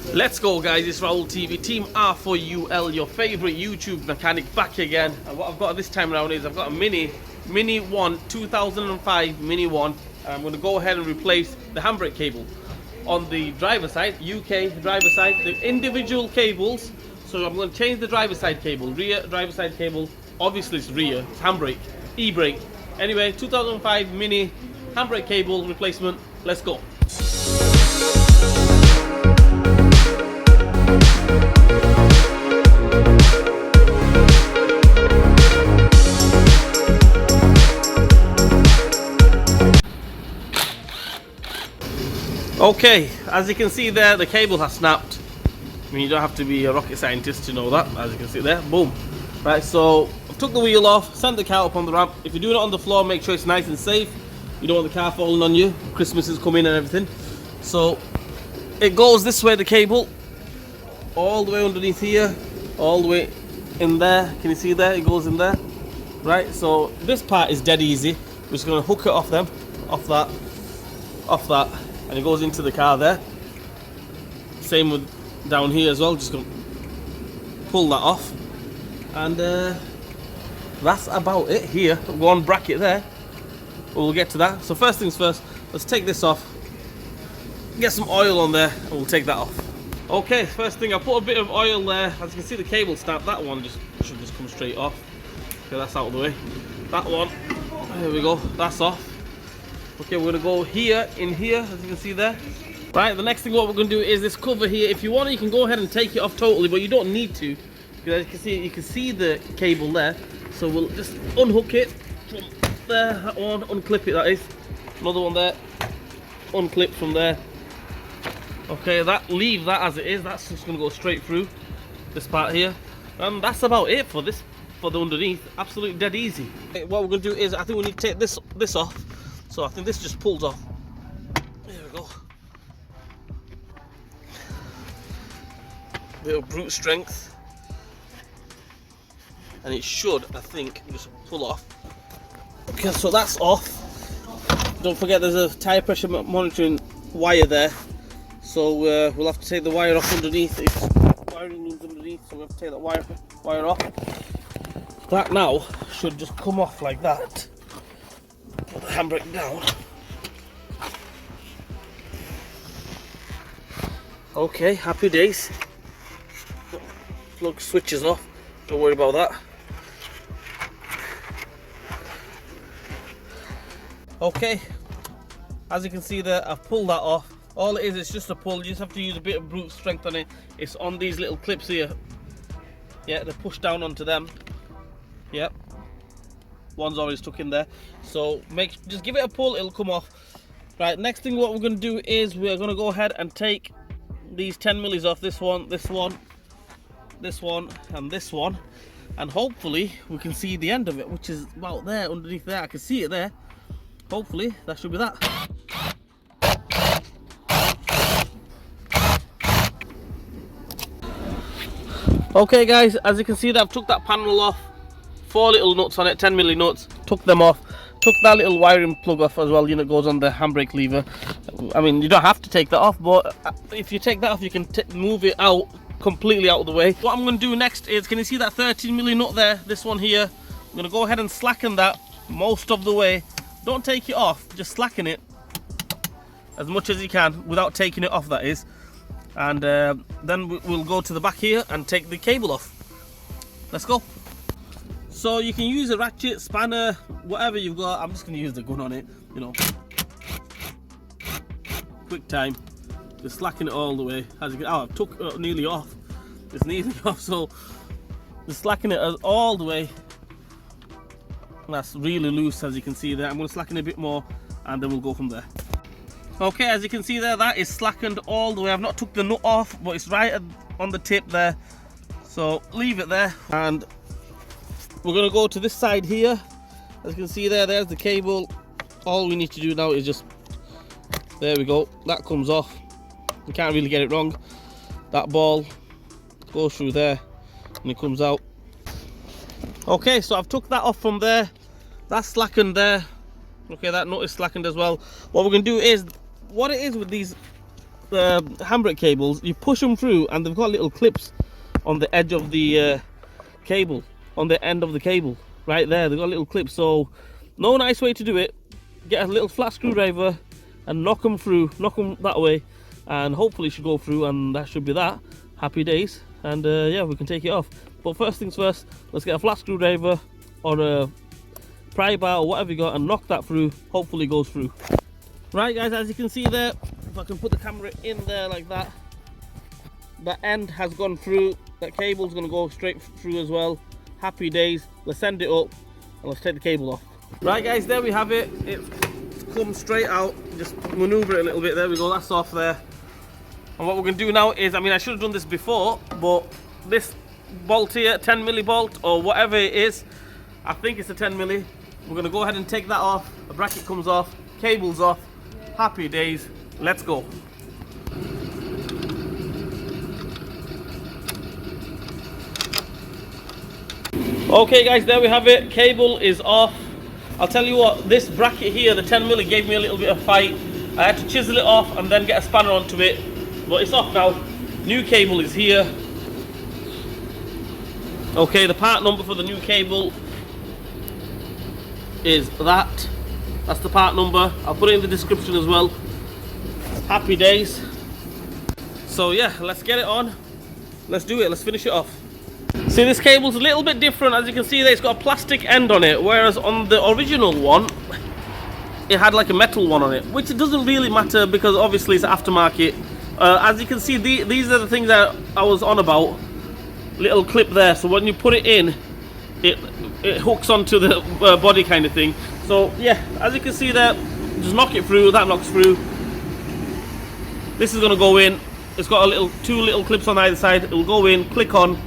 Let's go, guys. It's Raul TV, Team R4UL, your favorite YouTube mechanic, back again. And what I've got this time around is I've got a Mini 1 2005 Mini 1. I'm going to go ahead and replace the handbrake cable on the driver side, UK driver side, the individual cables. So I'm going to change the driver side cable, rear driver side cable. Obviously it's rear, it's handbrake, e-brake. Anyway, 2005 Mini handbrake cable replacement. Let's go. Okay, as you can see there, the cable has snapped. I mean, you don't have to be a rocket scientist to know that. As you can see there, boom. Right, so I took the wheel off, sent the car up on the ramp. If you're doing it on the floor, make sure it's nice and safe. You don't want the car falling on you. Christmas is coming and everything. So it goes this way, the cable, all the way underneath here, all the way in there. Can you see there? It goes in there. Right, so this part is dead easy. We're just going to hook it off them, off that, and it goes into the car there. Same with down here as well. Just going to pull that off, and that's about it here. Go on bracket there. We'll get to that. So first things first, let's take this off, get some oil on there, and we'll take that off. Okay, first thing, I put a bit of oil there. As you can see, the cable snap. That one should just come straight off. Okay, that's out of the way. That one, there we go, that's off. Okay, we're gonna go here, in here, as you can see there. Right, the next thing what we're gonna do is this cover here. If you want it, you can go ahead and take it off totally, but you don't need to, because as you can see the cable there. So we'll just unhook it from there, that one, unclip it, that is. Another one there, unclip from there. Okay, leave that as it is. That's just gonna go straight through this part here, and that's about it for this, for the underneath. Absolutely dead easy. Okay, what we're gonna do is, I think we need to take this off. So I think this just pulls off. There we go. Bit of brute strength, and it should, I think, just pull off. Okay, so that's off. Don't forget there's a tire pressure monitoring wire there, so we'll have to take the wire off underneath. It's wiring loom underneath, so we have to take that wire off. That now should just come off like that. Put the handbrake down. Okay, happy days. Plug switches off. Don't worry about that. Okay, as you can see there, I've pulled that off. All it is just a pull. You just have to use a bit of brute strength on it. It's on these little clips here. Yeah, they push down onto them. Yep. One's already stuck in there. So just give it a pull, it'll come off. Right, next thing what we're going to do is we're going to go ahead and take these 10 millis off, this one, and this one, and hopefully we can see the end of it, which is about there, underneath there. I can see it there. Hopefully that should be that. Okay guys, as you can see that I've took that panel off. 4 little nuts on it, 10 milli nuts, took them off. Took that little wiring plug off as well, you know, it goes on the handbrake lever. I mean, you don't have to take that off, but if you take that off, you can move it out, completely out of the way. What I'm going to do next is, can you see that 13 milli nut there, this one here? I'm going to go ahead and slacken that most of the way. Don't take it off, just slacken it as much as you can without taking it off, that is. And then we'll go to the back here and take the cable off. Let's go. So you can use a ratchet, spanner, whatever you've got. I'm just going to use the gun on it, you know. Quick time. Just slacken it all the way. As you can, I've took nearly off. It's nearly off, so just slacken it all the way. That's really loose, as you can see there. I'm going to slacken it a bit more, and then we'll go from there. Okay, as you can see there, that is slackened all the way. I've not took the nut off, but it's right on the tip there. So leave it there, and we're going to go to this side here. As you can see there, there's the cable. All we need to do now is just, there we go, that comes off. You can't really get it wrong. That ball goes through there and it comes out. Okay, so I've took that off from there. That's slackened there. Okay, that nut is slackened as well. What we're going to do is, what it is with these handbrake cables, you push them through and they've got little clips on the edge of the cable, on the end of the cable, right there. They've got little clips. So no nice way to do it. Get a little flat screwdriver and knock them through, knock them that way, and hopefully it should go through, and that should be that. Happy days. And yeah, we can take it off. But first things first, let's get a flat screwdriver or a pry bar or whatever you got and knock that through. Hopefully it goes through. Right guys, as you can see there, if I can put the camera in there like that, that end has gone through. That cable's going to go straight through as well. Happy days. Let's send it up and let's take the cable off. Right guys, there we have it. It's come straight out. Just maneuver it a little bit. There we go, that's off there. And what we're going to do now is, I mean, I should have done this before, but this bolt here, 10mm bolt or whatever it is, I think it's a 10mm. We're going to go ahead and take that off. The bracket comes off, cable's off. Happy days. Let's go. Okay guys, there we have it. Cable is off. I'll tell you what, this bracket here, the 10mm, gave me a little bit of fight. I had to chisel it off and then get a spanner onto it, but it's off now. New cable is here. Okay, the part number for the new cable is that. That's the part number. I'll put it in the description as well. Happy days. So yeah, let's get it on. Let's do it. Let's finish it off. See, this cable's a little bit different. As you can see there, it's got a plastic end on it, whereas on the original one it had like a metal one on it, which it doesn't really matter because obviously it's aftermarket. As you can see, these are the things that I was on about. Little clip there, so when you put it in, it hooks onto the body kind of thing. So yeah, as you can see there, just knock it through. That knocks through. This is going to go in. It's got two little clips on either side. It will go in, click on,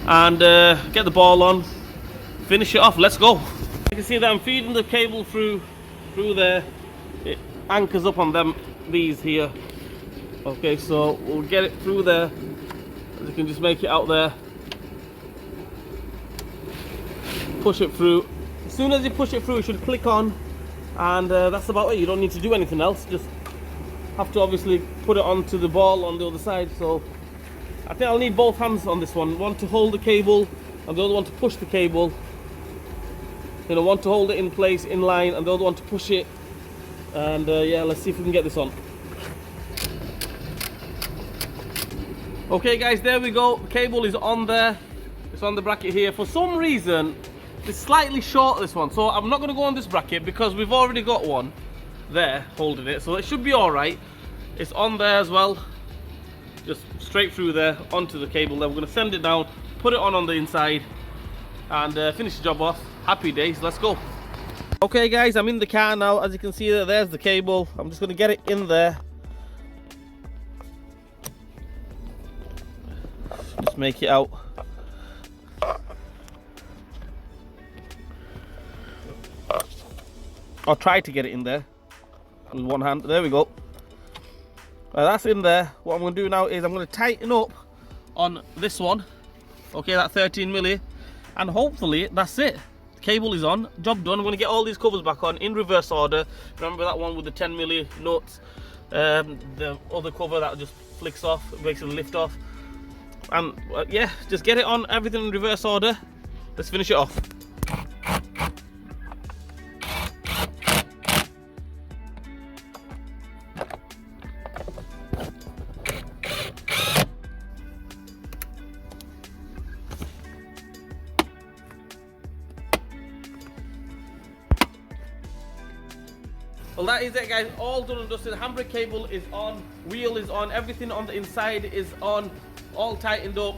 and get the ball on, finish it off. Let's go. You can see that I'm feeding the cable through there. It anchors up on these here. Okay, so we'll get it through there. As you can just make it out there. Push it through. As soon as you push it through, it should click on, and that's about it. You don't need to do anything else. Just have to obviously put it onto the ball on the other side. So I think I'll need both hands on this one. One to hold the cable and the other one to push the cable. You know, one to hold it in place, in line, and the other one to push it. And yeah, let's see if we can get this on. Okay guys, there we go. The cable is on there. It's on the bracket here. For some reason, it's slightly short, this one. So I'm not going to go on this bracket because we've already got one there holding it. So it should be alright. It's on there as well. Just straight through there onto the cable there. We're going to send it down, put it on the inside, and finish the job off. Happy days. Let's go. Okay guys, I'm in the car now. As you can see there's the cable. I'm just going to get it in there. Just make it out. I'll try to get it in there with one hand. There we go. That's in there. What I'm going to do now is I'm going to tighten up on this one. Okay, that 13mm, and hopefully that's it. The cable is on. Job done. I'm going to get all these covers back on in reverse order. Remember that one with the 10mm nuts? The other cover that just flicks off, basically lift off. And yeah, just get it on, everything in reverse order. Let's finish it off. Well, that is it guys, all done and dusted. Handbrake cable is on, wheel is on, everything on the inside is on, all tightened up.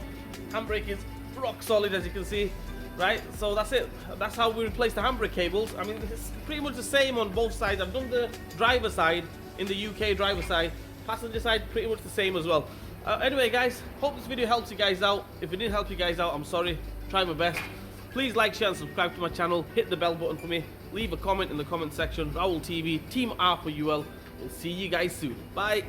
Handbrake is rock solid, as you can see, right? So that's it. That's how we replace the handbrake cables. I mean, it's pretty much the same on both sides. I've done the driver side in the UK driver side, passenger side pretty much the same as well. Anyway guys, hope this video helps you guys out. If it didn't help you guys out, I'm sorry. Try my best. Please like, share and subscribe to my channel. Hit the bell button for me. Leave a comment in the comment section. Raoul TV, Team R for UL. We'll see you guys soon. Bye.